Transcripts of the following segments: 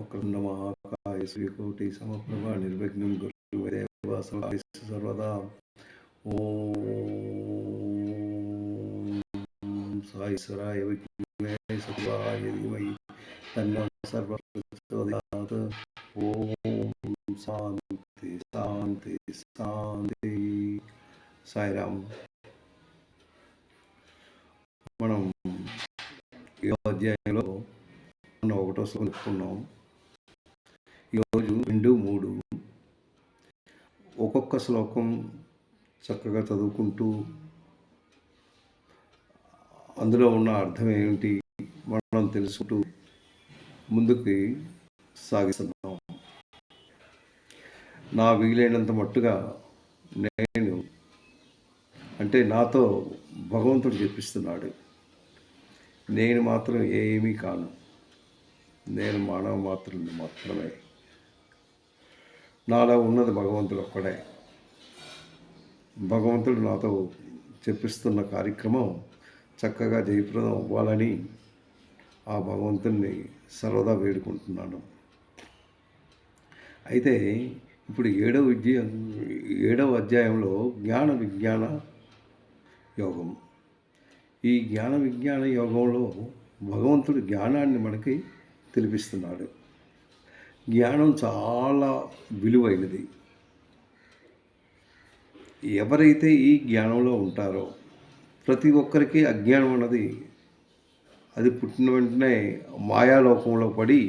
వక్రతుండ మహాకాయ శ్రీకోటి సమప్రభ నిర్విఘ్నం గురుదేవ సర్వదా. ఓం సాయిశ్వరాయ విద్మహే సర్వాయ ధీమహి తన్నో సర్వప్రచోదయాత్. ఓం శాంతి శాంతి శాంతి. సాయిరామ్. మనం ఈ అధ్యాయంలో మనం 1వ శ్లోకం చెప్పుకున్నాం. ఈరోజు 2, 3 ఒక్కొక్క శ్లోకం చక్కగా చదువుకుంటూ అందులో ఉన్న అర్థం ఏమిటి మనం తెలుసుకుంటూ ముందుకి సాగిస్తున్నాం. నా వీలైనంత మట్టుగా నేను అంటే నాతో భగవంతుడు చెప్పిస్తున్నాడు. నేను మాత్రం ఏమీ కాను, నేను మానవ మాత్రుని మాత్రమే. నాలో ఉన్నది భగవంతుడు ఒక్కడే. భగవంతుడు నాతో చెప్పిస్తున్న కార్యక్రమం చక్కగా జయప్రదం అవ్వాలని ఆ భగవంతుడిని సర్వదా వేడుకుంటున్నాను. అయితే ఇప్పుడు 7వ అధ్యాయంలో జ్ఞాన విజ్ఞాన యోగం. ఈ జ్ఞాన విజ్ఞాన యోగంలో భగవంతుడు జ్ఞానాన్ని మనకి తెలిపిస్తున్నాడు. జ్ఞానం చాలా విలువైనది. ఎవరైతే ఈ జ్ఞానంలో ఉంటారో ప్రతి ఒక్కరికి అజ్ఞానం అన్నది అది పుట్టిన వెంటనే మాయాలోకంలో పడి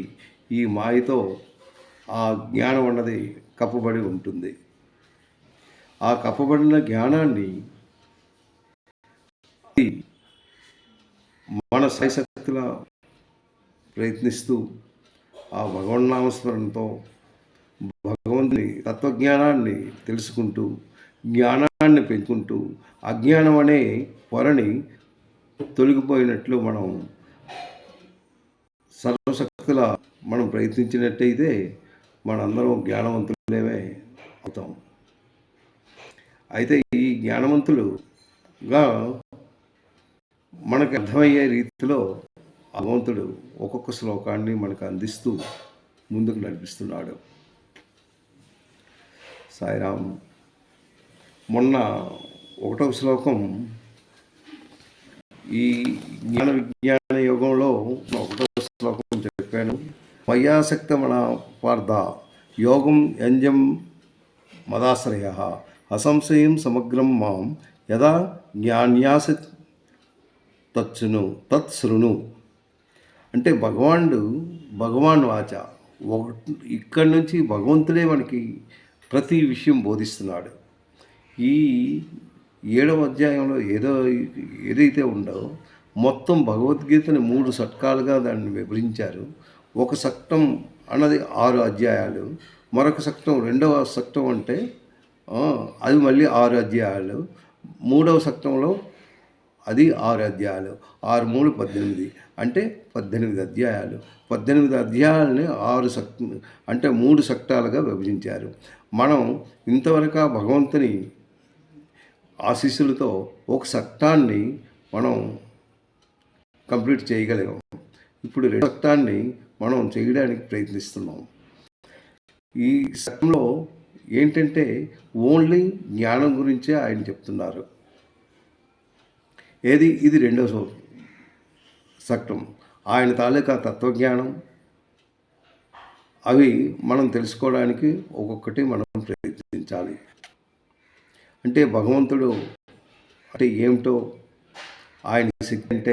ఈ మాయతో ఆ జ్ఞానం అన్నది కప్పబడి ఉంటుంది. ఆ కప్పబడిన జ్ఞానాన్ని మన సాయశక్తుల ప్రయత్నిస్తూ ఆ భగవన్నామస్మరణతో భగవంతుని తత్వజ్ఞానాన్ని తెలుసుకుంటూ జ్ఞానాన్ని పెంచుకుంటూ అజ్ఞానం అనే పొరని తొలగిపోయినట్లు మనం సర్వశక్తుల మనం ప్రయత్నించినట్టయితే మనందరం జ్ఞానవంతులేమే అవుతాం. అయితే ఈ జ్ఞానవంతులుగా మనకు అర్థమయ్యే రీతిలో భగవంతుడు ఒక్కొక్క శ్లోకాన్ని మనకు అందిస్తూ ముందుకు నడిపిస్తున్నాడు. సాయిరామ్. మొన్న 1వ శ్లోకం ఈ జ్ఞాన విజ్ఞాన యోగంలో 1వ శ్లోకం చెప్పాను. మయాసక్తమన పార్థ యోగం యంజం మదాశ్రయ అసంశయం సమగ్రం మాం యదా జ్ఞాన్యాస తత్సృణు. అంటే భగవాన్ వాచ ఇక్కడి నుంచి భగవంతుడే మనకి ప్రతి విషయం బోధిస్తున్నాడు. ఈ 7వ అధ్యాయంలో ఏదైతే ఉందో మొత్తం భగవద్గీతని 3 షట్కాలుగా దాన్ని వివరించారు. ఒక షట్కం అన్నది 6 అధ్యాయాలు, మరొక షట్కం 2వ షట్కం అంటే అది మళ్ళీ 6 అధ్యాయాలు, 3వ షట్కంలో అది 6 అధ్యాయాలు, 6, 3, 18 అంటే 18 అధ్యాయాలు. 18 అధ్యాయాలని 6 అంటే 3 షట్కాలుగా విభజించారు. మనం ఇంతవరకు భగవంతుని ఆశీస్సులతో ఒక షట్కాన్ని మనం కంప్లీట్ చేయగలిగాం. ఇప్పుడు 2వ షట్కాన్ని మనం చేయడానికి ప్రయత్నిస్తున్నాం. ఈ షట్కంలో ఏంటంటే ఓన్లీ జ్ఞానం గురించే ఆయన చెప్తున్నారు. ఇది 2వ షట్కం. ఆయన తాలూకా తత్వజ్ఞానం అవి మనం తెలుసుకోవడానికి ఒక్కొక్కటి మనం ప్రయత్నించాలి. అంటే భగవంతుడు అంటే ఏమిటో, ఆయన శక్తి అంటే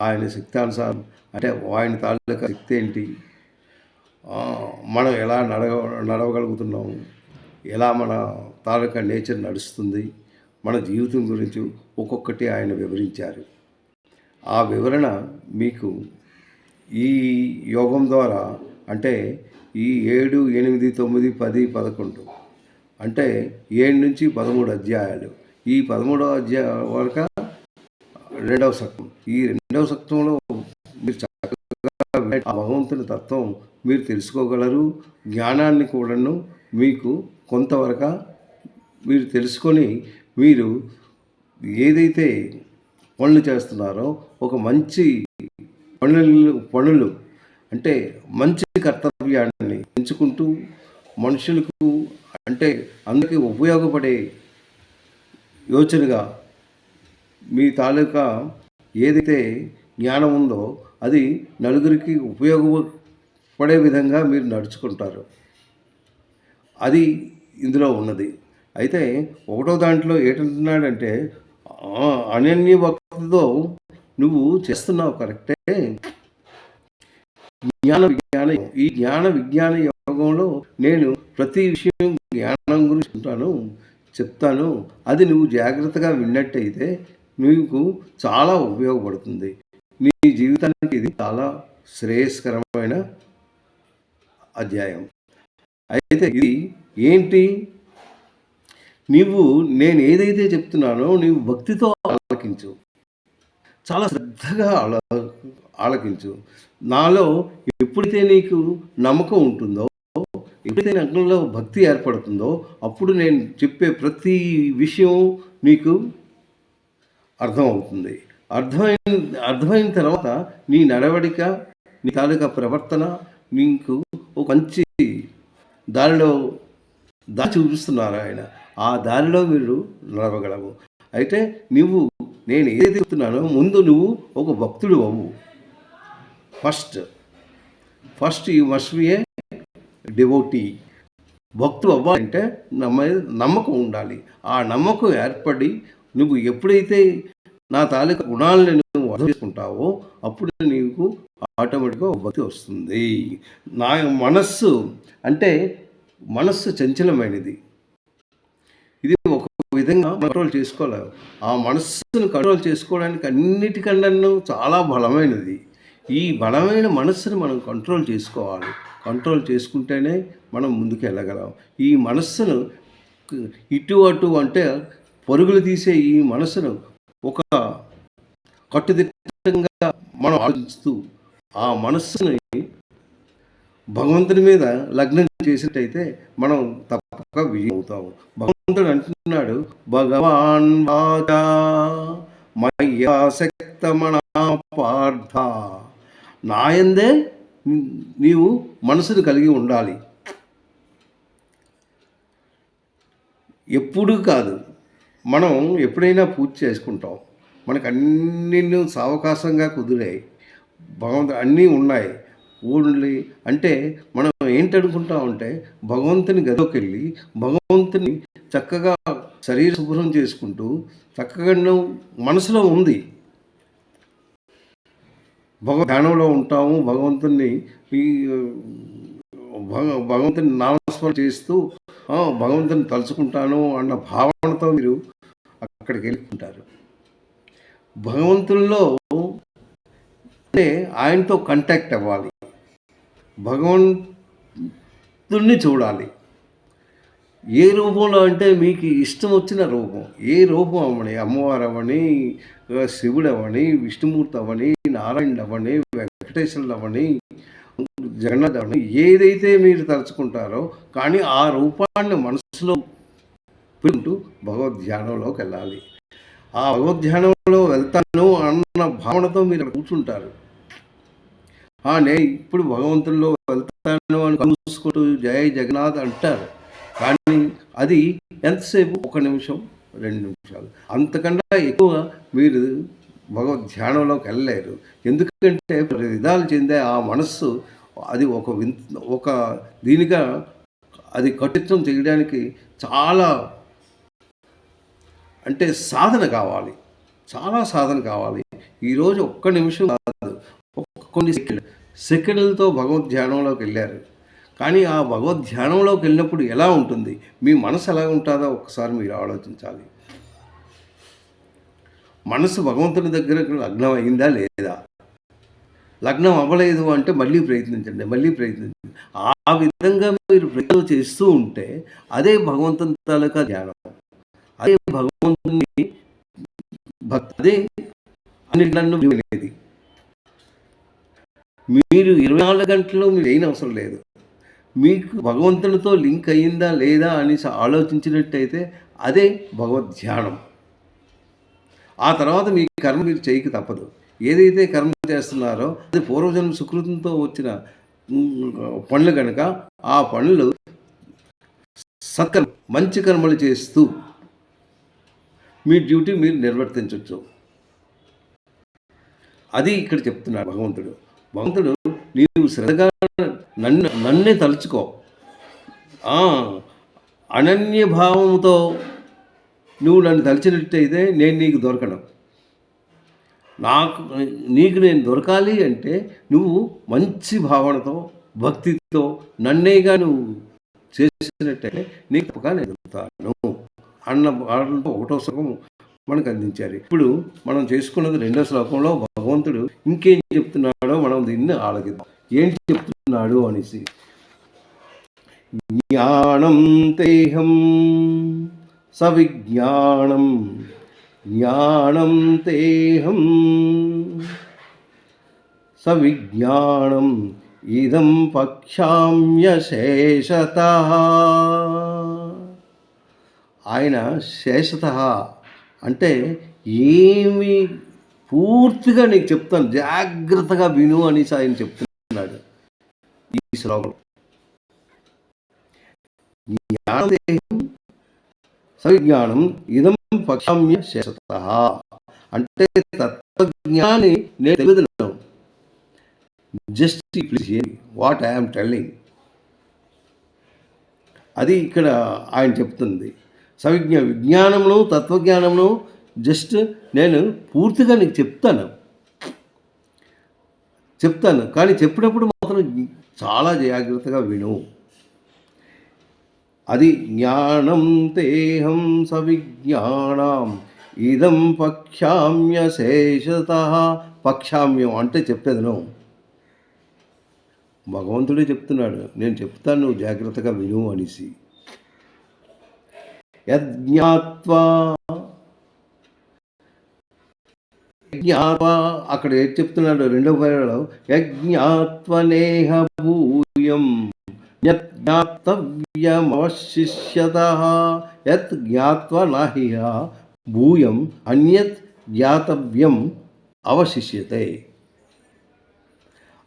ఆయన శక్తానుసారం అంటే ఆయన తాలూకా శక్తి ఏంటి, మనం ఎలా నడవగలుగుతున్నాం, ఎలా మన తాలూకా నేచర్ నడుస్తుంది, మన జీవితం గురించి ఒక్కొక్కటి ఆయన వివరించారు. ఆ వివరణ మీకు ఈ యోగం ద్వారా అంటే ఈ 7, 8, 9, 10, 11 అంటే 7 నుంచి 13 అధ్యాయాలు. ఈ 13వ అధ్యాయం వరకు 2వ షట్కం. ఈ 2వ షట్కంలో మీరు చక్కగా ఆ భగవంతుని తత్వం మీరు తెలుసుకోగలరు. జ్ఞానాన్ని కూడాను మీకు కొంతవరకు మీరు తెలుసుకొని మీరు ఏదైతే పనులు చేస్తున్నారో ఒక మంచి పనులు అంటే మంచి కర్తవ్యాన్ని ఎంచుకుంటూ మనుషులకు అంటే అందరికీ ఉపయోగపడే యోచనగా మీ తాలూకా ఏదైతే జ్ఞానం ఉందో అది నలుగురికి ఉపయోగపడే విధంగా మీరు నడుచుకుంటారు. అది ఇందులో ఉన్నది. అయితే ఒకటో దాంట్లో ఏంటంటున్నాడంటే అనన్య భక్తితో నువ్వు చేస్తున్నావు కరెక్టే. ఈ జ్ఞాన విజ్ఞాన యోగంలో నేను ప్రతి విషయం జ్ఞానం గురించి చెప్తాను. అది నువ్వు జాగ్రత్తగా విన్నట్టయితే నీకు చాలా ఉపయోగపడుతుంది. నీ జీవితానికి ఇది చాలా శ్రేయస్కరమైన అధ్యాయం. అయితే ఇది ఏంటి? నేను ఏదైతే చెప్తున్నానో నీవు భక్తితో ఆలకించు, చాలా శ్రద్ధగా ఆలకించు. నాలో ఎప్పుడైతే నీకు నమ్మకం ఉంటుందో, ఎప్పుడైతే నగరంలో భక్తి ఏర్పడుతుందో అప్పుడు నేను చెప్పే ప్రతి విషయం నీకు అర్థమవుతుంది. అర్థమైన తర్వాత నీ నడవడిక, నీ తాలూకా ప్రవర్తన నీకు ఒక మంచి దారిలో చూపిస్తున్నారు ఆయన. ఆ దారిలో మీరు నడవగలవు. అయితే నేను ఏదైతే చెప్తున్నానో ముందు నువ్వు ఒక భక్తుడు అవ్వు. First you must be A devotee. భక్తుడు అవ్వాలంటే నమ్మకం ఉండాలి. ఆ నమ్మకం ఏర్పడి నువ్వు ఎప్పుడైతే నా తాలూకా గుణాలను నువ్వు అర్థం చేసుకుంటావో అప్పుడు నీకు ఆటోమేటిక్గా భక్తి వస్తుంది. నా మనస్సు చంచలమైనది. ఇది ఒక విధంగా కంట్రోల్ చేసుకోలేవు. ఆ మనస్సును కంట్రోల్ చేసుకోవడానికి అన్నిటికన్నా చాలా బలమైనది. ఈ బలమైన మనస్సును మనం కంట్రోల్ చేసుకోవాలి. కంట్రోల్ చేసుకుంటేనే మనం ముందుకు వెళ్ళగలం. ఈ మనస్సును ఇటు అటు అంటే పరుగులు తీసే ఈ మనస్సును ఒక కట్టుదిట్టంగా మనం ఆలోచిస్తూ ఆ మనస్సుని భగవంతుని మీద లగ్నం చేసినట్టయితే మనం తప్పక విజయం అవుతాము. భగవంతుడు అంటున్నాడు, భగవాన్ వాచా మయ్యాసక్తమనా పార్థ, నాయందే నీవు మనసును కలిగి ఉండాలి. ఎప్పుడూ కాదు, మనం ఎప్పుడైనా పూజ చేసుకుంటాం, మనకు అన్ని సావకాశంగా కుదిరాయి, భగవంతుడు అన్నీ ఉన్నాయి. ఓన్లీ అంటే మనం ఏంటనుకుంటామంటే భగవంతుని గదిలోకి వెళ్ళి భగవంతుని చక్కగా శరీర శుభ్రం చేసుకుంటూ చక్కగా మనసులో ఉంది ధ్యానంలో ఉంటాము. భగవంతుని నామస్మరణ చేస్తూ భగవంతుని తలుచుకుంటాను అన్న భావనతో మీరు అక్కడికి వెళ్ళుకుంటారు. భగవంతుల్లో అంటే ఆయనతో కాంటాక్ట్ అవ్వాలి, భగవంతుణ్ణి చూడాలి. ఏ రూపంలో అంటే మీకు ఇష్టం వచ్చిన రూపం, ఏ రూపం అవ్వని, అమ్మవారు అవ్వని, శివుడు అవ్వని, విష్ణుమూర్తి అవ్వని, నారాయణుడు అవ్వని, వెంకటేశ్వరుడు అవ్వని, జగన్నాథ్ అవ్వని, ఏదైతే మీరు తలుచుకుంటారో కానీ ఆ రూపాన్ని మనసులో పెట్టుకుంటూ భగవద్ధ్యానంలోకి వెళ్ళాలి. ఆ భగవద్ధ్యానంలో వెళ్తాను అన్న భావనతో మీరు కూర్చుంటారు. నేను ఇప్పుడు భగవంతుల్లో వెళ్తాను అని కలుసుకుంటూ జయ జగన్నాథ్ అంటారు. కానీ అది ఎంతసేపు? 1 నిమిషం 2 నిమిషాలు, అంతకన్నా ఎక్కువ మీరు భగవద్ధ్యానంలోకి వెళ్ళలేరు. ఎందుకంటే విధాలు చెందే ఆ మనస్సు అది ఒక దీనిగా అది కఠినం చేయడానికి చాలా అంటే సాధన కావాలి, చాలా సాధన కావాలి. ఈరోజు 1 నిమిషం కాదు, కొన్ని సెకండ్లతో భగవద్ధ్యానంలోకి వెళ్ళారు. కానీ ఆ భగవద్ధ్యానంలోకి వెళ్ళినప్పుడు ఎలా ఉంటుంది, మీ మనసు ఎలా ఉంటుందో ఒకసారి మీరు ఆలోచించాలి. మనసు భగవంతుని దగ్గర లగ్నం అయిందా లేదా? లగ్నం అవ్వలేదు అంటే మళ్ళీ ప్రయత్నించండి. ఆ విధంగా మీరు ప్రయత్నం చేస్తూ ఉంటే అదే భగవంతుని తాలూకా ధ్యానం, అదే భగవంతుని భక్తి, అదే అన్నిటిలో వినేది. మీరు 24 గంటల్లో మీరు అయిన అవసరం లేదు. మీకు భగవంతునితో లింక్ అయ్యిందా లేదా అని ఆలోచించినట్టయితే అదే భగవద్ధ్యానం. ఆ తర్వాత మీ కర్మ మీరు చేయక తప్పదు. ఏదైతే కర్మ చేస్తున్నారో అది పూర్వజన్మ సుకృతంతో వచ్చిన పనులు కనుక ఆ పనులు సత్కర్మ మంచి కర్మలు చేస్తూ మీ డ్యూటీ మీరు నిర్వర్తించవచ్చు. అది ఇక్కడ చెప్తున్నాడు భగవంతుడు నీవు శ్రద్ధగా నన్నే తలుచుకో, అనన్య భావంతో నువ్వు నన్ను తలిచినట్టయితే నేను నీకు దొరకను. నీకు నేను దొరకాలి అంటే నువ్వు మంచి భావనతో భక్తితో నన్నేగా నువ్వు చేసినట్టయితే నీకు తప్పగా నేను దొరుకుతాను అన్న భావనతో ఒకటో శ్లోకం మనకు అందించారు. ఇప్పుడు మనం చేసుకున్నది రెండో శ్లోకంలో భగవంతుడు ఇంకేం చెప్తున్నాడో మనం దీన్ని ఆలోచిద్దాం. ఏంటి చెప్తున్నాడు అనేసి. జ్ఞానం తేహం సవిజ్ఞానం, జ్ఞానం తేహం సవిజ్ఞానం ఇదం పక్షామ్య శేషతః. ఆయన శేషతః అంటే ఏమి పూర్తిగా నీకు చెప్తాను, జాగ్రత్తగా విను అనేసి ఆయన చెప్తున్నాడు ఈ శ్లోకం. జ్ఞానం సవిజ్ఞానం ఇదం పక్షామ్య శేషతః అంటే తత్వజ్ఞాని నేను తెలియదు, just please here what I'm telling. అది ఇక్కడ ఆయన చెప్తుంది. విజ్ఞానమును తత్వజ్ఞానమును జస్ట్ నేను పూర్తిగా నీకు చెప్తాను కానీ చెప్పినప్పుడు మాత్రం చాలా జాగ్రత్తగా విను. అది జ్ఞానం తేహం సవిజ్ఞానం ఇదం పక్షామ్య శేషతః. పక్షామ్యం అంటే చెప్పేదను. భగవంతుడే చెప్తున్నాడు, నేను చెప్తాను, నువ్వు జాగ్రత్తగా విను అనేసి. యజ్ఞాత్వా అక్కడ ఏం చెప్తున్నాడు రెండవ పర్యాలో, యజ్ఞాత్వనేహ భూయం యత్ జ్ఞాతవ్యమవశిష్యతః యత్ జ్ఞాత్వా నాహియ భూయం అన్యత్ జ్ఞాతవ్యం అవశిష్యతే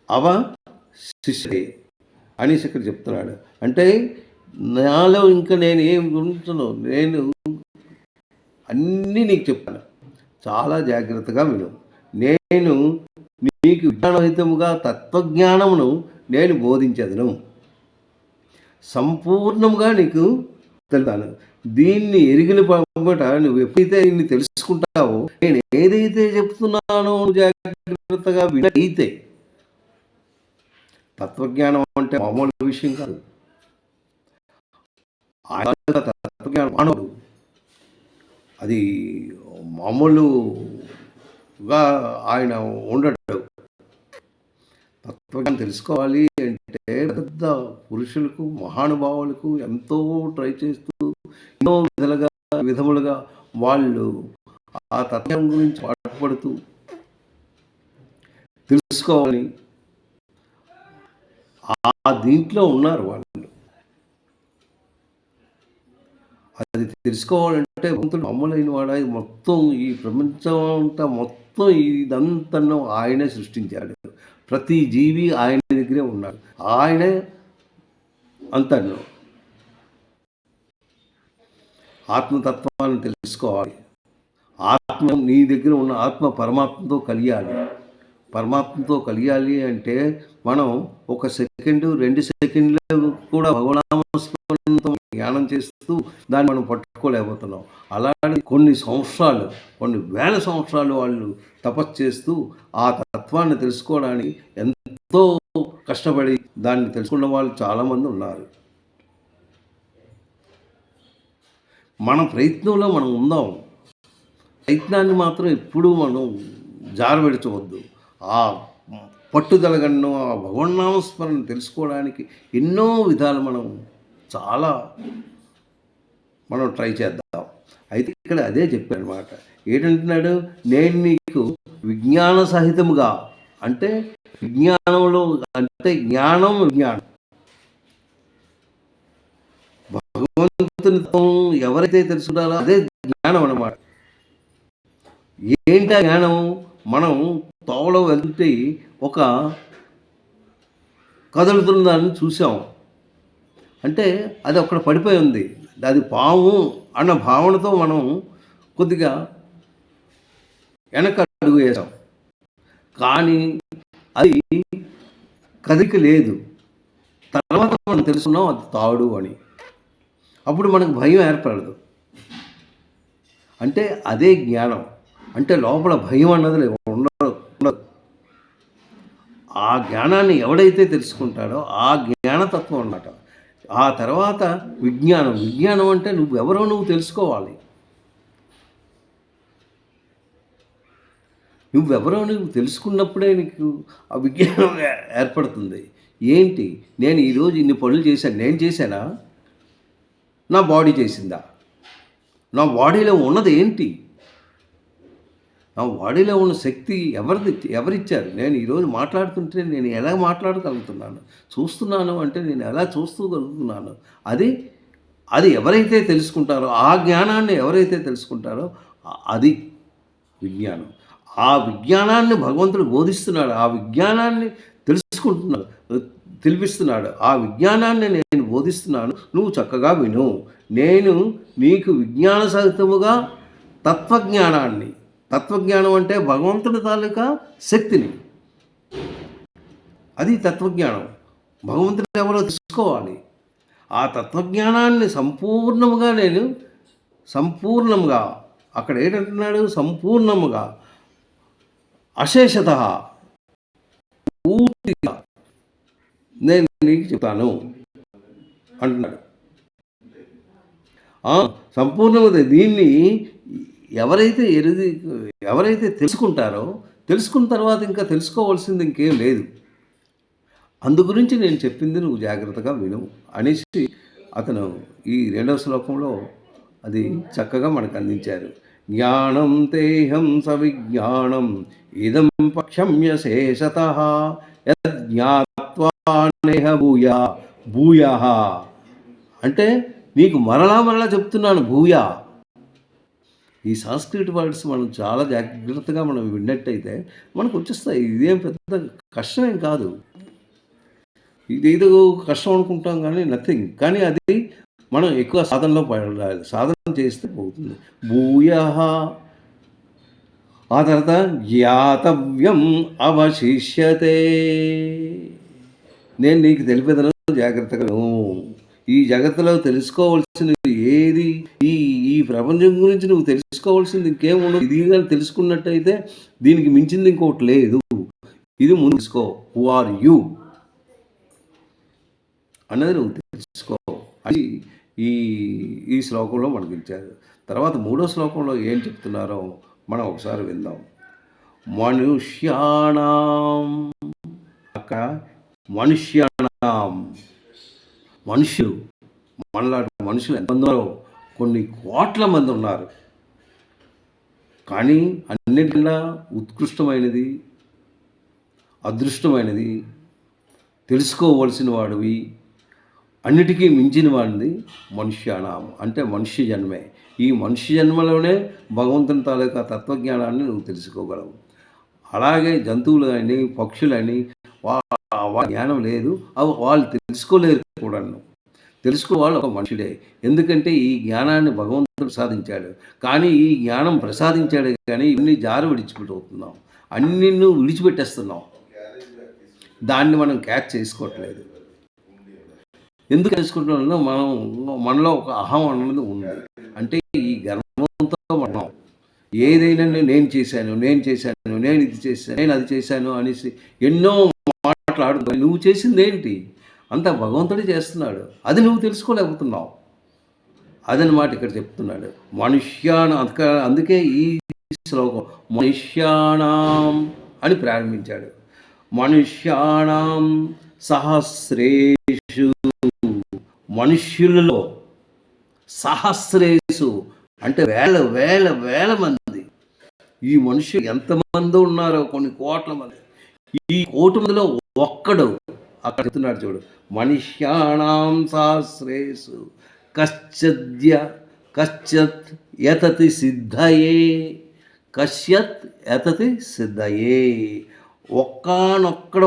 అవశిష్యతే అనేసి ఇక్కడ చెప్తున్నాడు. అంటే నాలో ఇంకా నేను ఏం ఉంటున్నాను, నేను అన్నీ నీకు చెప్తాను, చాలా జాగ్రత్తగా విను. నేను నీకు విజ్ఞానహితముగా తత్వజ్ఞానమును నేను బోధించదను, సంపూర్ణంగా నీకు తెలుతాను. దీన్ని ఎరిగిన పంపట నువ్వు ఎప్పుడైతే దీన్ని తెలుసుకుంటావో, నేను ఏదైతే చెప్తున్నానో జాగ్రత్తగా వినైతే. తత్వజ్ఞానం అంటే మామూలు విషయం కాదు. తత్వజ్ఞానం మానవుడు, అది మామూలుగా ఆయన ఉండడు. తత్వజ్ఞానం తెలుసుకోవాలి అంటే పెద్ద పురుషులకు మహానుభావులకు ఎంతో ట్రై చేస్తూ ఎన్నో విధములుగా వాళ్ళు ఆ తత్వం గురించి పాటుపడుతూ తెలుసుకోవాలి. ఆ దీంట్లో ఉన్నారు వాళ్ళు. అది తెలుసుకోవాలంటే భగవంతుడు మామూలైన వాడ. మొత్తం ఈ ప్రపంచం అంతా మొత్తం ఇదంతా ఆయనే సృష్టించాడు. ప్రతి జీవి ఆయన దగ్గరే ఉన్నాడు, ఆయనే అంతను. ఆత్మతత్వాన్ని తెలుసుకోవాలి. ఆత్మ నీ దగ్గర ఉన్న ఆత్మ పరమాత్మతో కలియాలి అంటే మనం 1 సెకండు 2 సెకండ్లు కూడా భగవనామస్మరణతో ధ్యానం చేస్తూ దాన్ని మనం పట్టుకోలేకపోతున్నాం. అలాంటి కొన్ని వేల సంవత్సరాలు వాళ్ళు తపస్సు చేస్తూ ఆ తత్వాన్ని తెలుసుకోవడానికి ఎంతో కష్టపడి దాన్ని తెలుసుకున్న వాళ్ళు చాలామంది ఉన్నారు. మన ప్రయత్నంలో మనం ఉందాం. ప్రయత్నాన్ని మాత్రం ఎప్పుడూ మనం జారవిడచవద్దు. ఆ పట్టుదలగన్ను ఆ భగవన్నామస్మరణ తెలుసుకోవడానికి ఎన్నో విధాలు మనం ట్రై చేద్దాం. అయితే ఇక్కడ అదే చెప్పారనమాట. ఏంటంటున్నాడు, నేను నీకు విజ్ఞాన సహితముగా అంటే విజ్ఞానంలో అంటే విజ్ఞానం భగవంతుని ఎవరైతే తెలుసుకుంటారో అదే జ్ఞానం అన్నమాట. ఏంటా జ్ఞానం? మనం తోవలో వెళ్తుంటే ఒక కదులుతున్న దాన్ని చూసాం. అంటే అది అక్కడ పడిపోయి ఉంది. అది పాము అన్న భావనతో మనం కొద్దిగా వెనక అడుగు వేసాం. కానీ అది కదిలిక లేదు. తర్వాత మనం తెలుసుకున్నాం అది తాడు అని. అప్పుడు మనకు భయం ఏర్పడదు. అంటే అదే జ్ఞానం. అంటే లోపల భయం అన్నది ఉండదు. ఆ జ్ఞానాన్ని ఎవడైతే తెలుసుకుంటాడో ఆ జ్ఞానతత్వం అన్నమాట. ఆ తర్వాత విజ్ఞానం. విజ్ఞానం అంటే నువ్వెవరో నువ్వు తెలుసుకోవాలి. నువ్వెవరో నువ్వు తెలుసుకున్నప్పుడే నీకు ఆ విజ్ఞానం ఏర్పడుతుంది. ఏంటి, నేను ఈరోజు ఇన్ని పనులు చేశాను. నేను చేశానా? నా బాడీ చేసిందా? నా బాడీలో ఉన్నది ఏంటి? నా బాడీలో ఉన్న శక్తి ఎవరిచ్చారు? నేను ఈరోజు మాట్లాడుతుంటే నేను ఎలా మాట్లాడగలుగుతున్నాను? చూస్తున్నాను అంటే నేను ఎలా చూస్తూగలుగుతున్నాను? అది ఎవరైతే తెలుసుకుంటారో, ఆ జ్ఞానాన్ని ఎవరైతే తెలుసుకుంటారో అది విజ్ఞానం. ఆ విజ్ఞానాన్ని భగవంతుడు బోధిస్తున్నాడు. ఆ విజ్ఞానాన్ని తెలుసుకుంటున్నాడు, తెలిపిస్తున్నాడు. ఆ విజ్ఞానాన్ని నేను బోధిస్తున్నాను, నువ్వు చక్కగా విను. నేను నీకు విజ్ఞాన సహితముగా తత్వజ్ఞానాన్ని, తత్వజ్ఞానం అంటే భగవంతుడి తాలూకా శక్తిని, అది తత్వజ్ఞానం. భగవంతుడు ఎవరో తెలుసుకోవాలి. ఆ తత్వజ్ఞానాన్ని సంపూర్ణముగా అక్కడ ఏంటంటున్నాడు? సంపూర్ణముగా, అశేషత, పూర్తిగా నేను నీకు చెప్తాను అంటున్నాడు. సంపూర్ణంగా దీన్ని ఎవరైతే తెలుసుకుంటారో, తెలుసుకున్న తర్వాత ఇంకా తెలుసుకోవాల్సింది ఇంకేం లేదు. అందు గురించి నేను చెప్పింది నువ్వు జాగ్రత్తగా విను అనేసి అతను ఈ 2వ శ్లోకంలో అది చక్కగా మనకు అందించారు. జ్ఞానం తేహం సవిజ్ఞానం ఇదం పక్షమ్యశేషతః యజ్ఞాత్వా నేహ భూయః అంటే నీకు మరలా చెప్తున్నాను భూయా. ఈ సంస్కృత వర్డ్స్ మనం చాలా జాగ్రత్తగా మనం విన్నట్టయితే మనకు వచ్చేస్తాయి. ఇదేం పెద్ద కష్టమేం కాదు. ఇదేదో కష్టం అనుకుంటాం కానీ నథింగ్. కానీ అది మనం ఎక్కువ సాధనలో పడాలి. సాధన చేస్తే పోతుంది. భూయః, ఆ తర్వాత జ్ఞాతవ్యం అవశిష్యతే, నేను నీకు తెలిపేదను జాగ్రత్తగా. ఈ జగత్తులో తెలుసుకోవాల్సినది ఏది, ఈ ప్రపంచం గురించి నువ్వు తెలుసుకోవాల్సింది ఇంకేముండదు. ఇది కానీ తెలుసుకున్నట్టయితే దీనికి మించింది ఇంకోటి లేదు. ఇది ముందు తెలుసుకో. హూ ఆర్ యూ అన్నది నువ్వు తెలుసుకో అని ఈ శ్లోకంలో మనకి ఇచ్చారు. తర్వాత 3వ శ్లోకంలో ఏం చెప్తున్నారో మనం ఒకసారి విందాం. మనుష్యాణం, అక్కడ మనుష్యాణం, మనుషులు, మనలాంటి మనుషులు ఎంతమందో, కొన్ని కోట్ల మంది ఉన్నారు. కానీ అన్నిటికన్నా ఉత్కృష్టమైనది, అదృష్టమైనది, తెలుసుకోవలసిన వాడివి, అన్నిటికీ మించిన వాడిని మనుష్యానాం అంటే మనుష్య జన్మే. ఈ మనుష్య జన్మలోనే భగవంతుని తాలూకా తత్వజ్ఞానాన్ని నువ్వు తెలుసుకోగలవు. అలాగే జంతువులు అని, పక్షులని జ్ఞానం లేదు, అవి వాళ్ళు తెలుసుకోలేరు కూడా. తెలుసుకోవాలి ఒక మనుషుడే. ఎందుకంటే ఈ జ్ఞానాన్ని భగవంతుడు ప్రసాదించాడు. కానీ ఈ జ్ఞానం ప్రసాదించాడు కానీ ఇన్ని జారు విడిచిపెట్టుతున్నాం, అన్ని నువ్వు విడిచిపెట్టేస్తున్నాం. దాన్ని మనం క్యాచ్ చేసుకోవట్లేదు. ఎందుకు తెలుసుకుంటున్నా, మనలో ఒక అహం అన్నది ఉంది. అంటే ఈ గర్వంతో మనం ఏదైనా నేను చేశాను, నేను ఇది చేశాను, నేను అది చేశాను అనేసి ఎన్నో మాట్లాడుతున్నావు. నువ్వు చేసింది ఏంటి? అంతా భగవంతుడే చేస్తున్నాడు. అది నువ్వు తెలుసుకోలేకపోతున్నావు. అదనమాట ఇక్కడ చెప్తున్నాడు. అందుకే ఈ శ్లోకం మనుష్యాణం అని ప్రారంభించాడు. మనుష్యాణం సహస్రేషు, మనుష్యులలో సహస్రేషు అంటే వేల మంది. ఈ మనుషులు ఎంతమంది ఉన్నారో, కొన్ని కోట్ల మంది. ఈ కోటి మందిలో ఒక్కడు అక్కడ చెప్తున్నాడు చూడు. మనుష్యాణం సహస్రేషు కశ్చత్ యతతి సిద్ధయే, కశ్యత్ యతతి సిద్ధయే. ఒక్కడు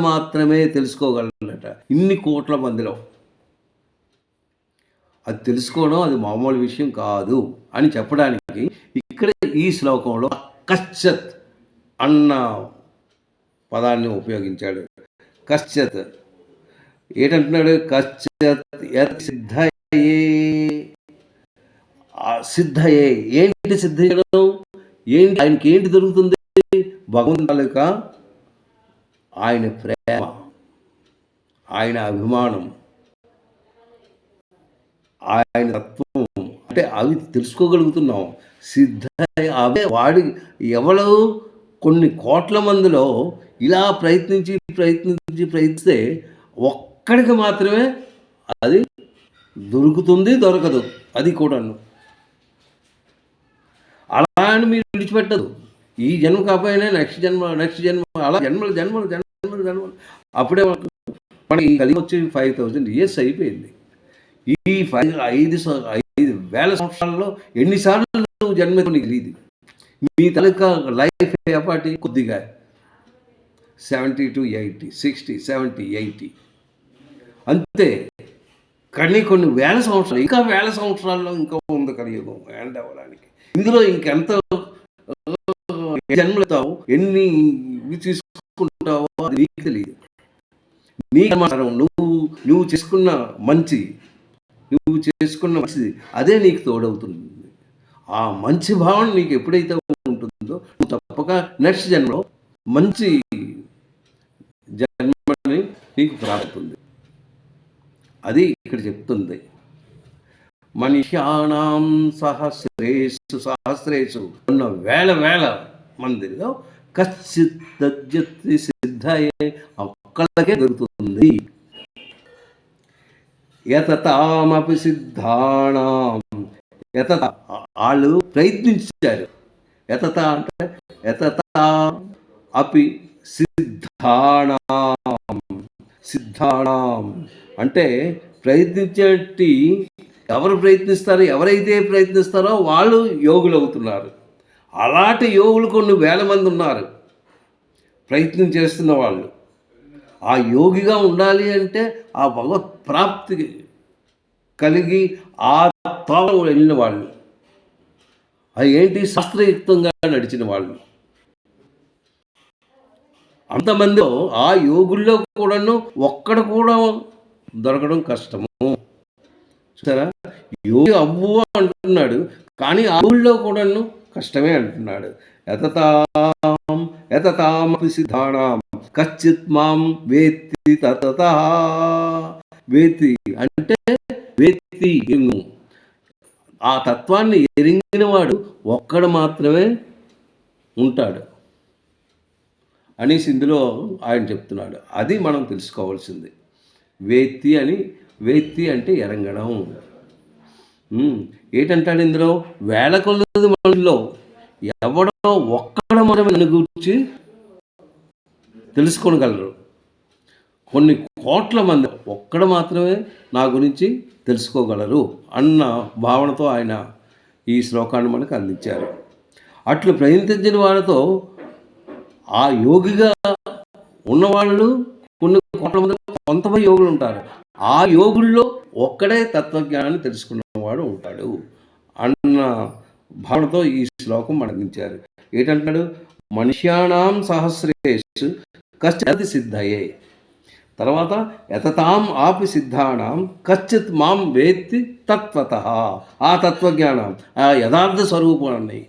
మాత్రమే తెలుసుకోగలడట ఇన్ని కోట్ల మందిలో. అది తెలుసుకోవడం అది మామూలు విషయం కాదు అని చెప్పడానికి ఇక్కడ ఈ శ్లోకంలో కశ్యత్ అన్న పదాన్ని ఉపయోగించాడు. కశ్యత్ ఏంటంటున్నాడు? కశ్యత్ యత్ సిద్ధయే. సిద్ధయే ఏంటి? సిద్ధ చేయడం ఏంటి? ఆయనకి ఏంటి దొరుకుతుంది? భగవంతుని ఆయన ప్రేమ, ఆయన అభిమానం, ఆయన తత్వం అంటే అవి తెలుసుకోగలుగుతున్నాం. సిద్ధ అవే వాడి ఎవరు కొన్ని కోట్ల మందిలో ఇలా ప్రయత్నిస్తే ఒక్కడికి మాత్రమే అది దొరుకుతుంది, దొరకదు. అది కూడాను అలా అని మీరు విడిచిపెట్టదు. ఈ జన్మ కాకపోయినా నెక్స్ట్ జన్మ అలా జన్మలు అప్పుడే మనకి కలిగి వచ్చి 5000 years అయిపోయింది. ఈ 5,000 సంవత్సరాల్లో ఎన్నిసార్లు నువ్వు జన్మని తెలియదు. మీ తాలూకా లైఫ్ ఎప్పటి కొద్దిగా 70 to 80, 60, 70, 80 అంతే. కానీ కొన్ని వేల సంవత్సరాలు, ఇంకా వేల సంవత్సరాల్లో ఇంకా ఉంది కలియుగం ఎండ్ అవ్వడానికి. ఇందులో ఇంకెంత జన్మలుతావు, ఎన్ని తీసుకుంటావో అది నీకు తెలియదు. నువ్వు చేసుకున్న మంచిది అదే నీకు తోడవుతుంది. ఆ మంచి భావన నీకు ఎప్పుడైతే ఉంటుందో నువ్వు తప్పక నెక్స్ట్ జన్మలో మంచి జన్మని నీకు ప్రాప్తుంది. అది ఇక్కడ చెప్తుంది. మనుష్యానాం సహస్రేషు ఉన్న వేల మందిలో కశ్చిత్ తజ్జతి సిద్ధయే ఒక్కళ్ళకే దొరుకుతుంది. యతతామపి సిద్ధాణం వాళ్ళు ప్రయత్నించారు. యతత అంటే యతతా అపి సిద్ధాణం అంటే ప్రయత్నించేటి ఎవరైతే ప్రయత్నిస్తారో వాళ్ళు యోగులు అవుతున్నారు. అలాంటి యోగులు కొన్ని వేల మంది ఉన్నారు ప్రయత్నం చేస్తున్న వాళ్ళు. ఆ యోగిగా ఉండాలి అంటే ఆ భగవత్ ప్రాప్తి కలిగి ఆ తాళ వెళ్ళిన వాళ్ళు, అది ఏంటి శాస్త్రయుక్తంగా నడిచిన వాళ్ళు. అంతమందిలో ఆ యోగుల్లో కూడాను ఒక్కడ కూడా దొరకడం కష్టము. చూసారా, యోగి అవ్వు అంటున్నాడు, కానీ ఆ ఊళ్ళో కూడాను కష్టమే అంటున్నాడు. యతతామపి సిద్ధానాం కశ్చిత్ మాం వేత్తి తతతా. వేత్తి అంటే వేత్తి, ఆ తత్వాన్ని ఎరిగిన వాడు ఒక్కడు మాత్రమే ఉంటాడు అనేసి ఇందులో ఆయన చెప్తున్నాడు. అది మనం తెలుసుకోవాల్సింది. వేత్తి అంటే ఎరంగడం. ఏంటంటాడు ఇందులో? వేల కొలది మనలో ఎవడో ఒక్కడ మాత్రమే నన్ను గురించి తెలుసుకోగలరు. కొన్ని కోట్ల మంది ఒక్కడ మాత్రమే నా గురించి తెలుసుకోగలరు అన్న భావనతో ఆయన ఈ శ్లోకాన్ని మనకు అందించారు. అట్లు ప్రయత్నించిన వాళ్ళతో ఆ యోగిగా ఉన్నవాళ్ళు కొన్ని కోట్ల మంది కొంతమంది యోగులు ఉంటారు. ఆ యోగుల్లో ఒక్కడే తత్వజ్ఞానాన్ని తెలుసుకున్నవాడు ఉంటాడు అన్న భావనతో ఈ శ్లోకం మనకించారు. ఏంటంటాడు? మనుష్యానాం సహస్రేషు కశ్చిత్ సిద్ధయే. తర్వాత యతతాం ఆపి సిద్ధానాం కశ్చిత్ మాం వేత్తి తత్వతః. ఆ తత్వజ్ఞానం ఆ యథార్థ స్వరూపాన్ని,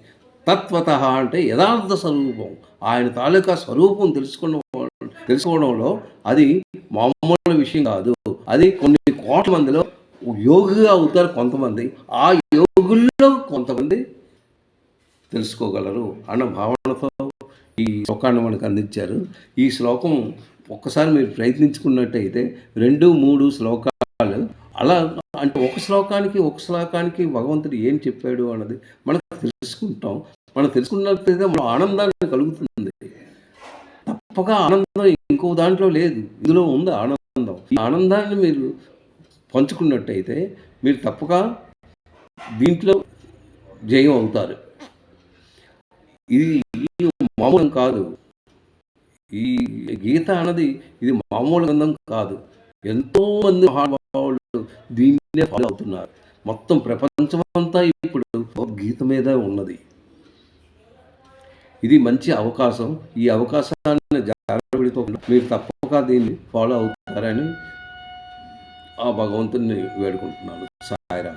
తత్వతః అంటే యథార్థ స్వరూపం, ఆయన తాలూకా స్వరూపం తెలుసుకోవడంలో అది మామూలు విషయం కాదు. అది కొన్ని కోట్ల మందిలో యోగిగా అవుతారు కొంతమంది, ఆ యోగుల్లో కొంతమంది తెలుసుకోగలరు అన్న భావనతో ఈ శ్లోకాన్ని మనకు అందించారు. ఈ శ్లోకం ఒక్కసారి మీరు ప్రయత్నించుకున్నట్టయితే 2-3 శ్లోకాలు అలా అంటే ఒక శ్లోకానికి భగవంతుడు ఏం చెప్పాడు అన్నది మనకు తెలుసుకుంటాం. మనం తెలుసుకున్నట్లయితే మన ఆనందాన్ని కలుగుతుంది. తప్పక ఆనందం ఇంకో దాంట్లో లేదు, ఇందులో ఉంది ఆనందం. ఈ ఆనందాన్ని మీరు పంచుకున్నట్టయితే మీరు తప్పక దీంట్లో జయం అవుతారు. ఇది మామూలు కాదు. ఈ గీత అన్నది ఇది మామూలు గ్రంథం కాదు. ఎంతోమంది మహానుభావులు దీన్నే ఫాలో అవుతున్నారు. మొత్తం ప్రపంచమంతా ఇప్పుడు భగవద్గీత మీదే ఉన్నది. ఇది మంచి అవకాశం. ఈ అవకాశాన్ని జారవిడుకోకుండా మీరు తప్పక దీన్ని ఫాలో అవుతారని ఆ భగవంతుడిని వేడుకుంటున్నాను. సాయిరాం.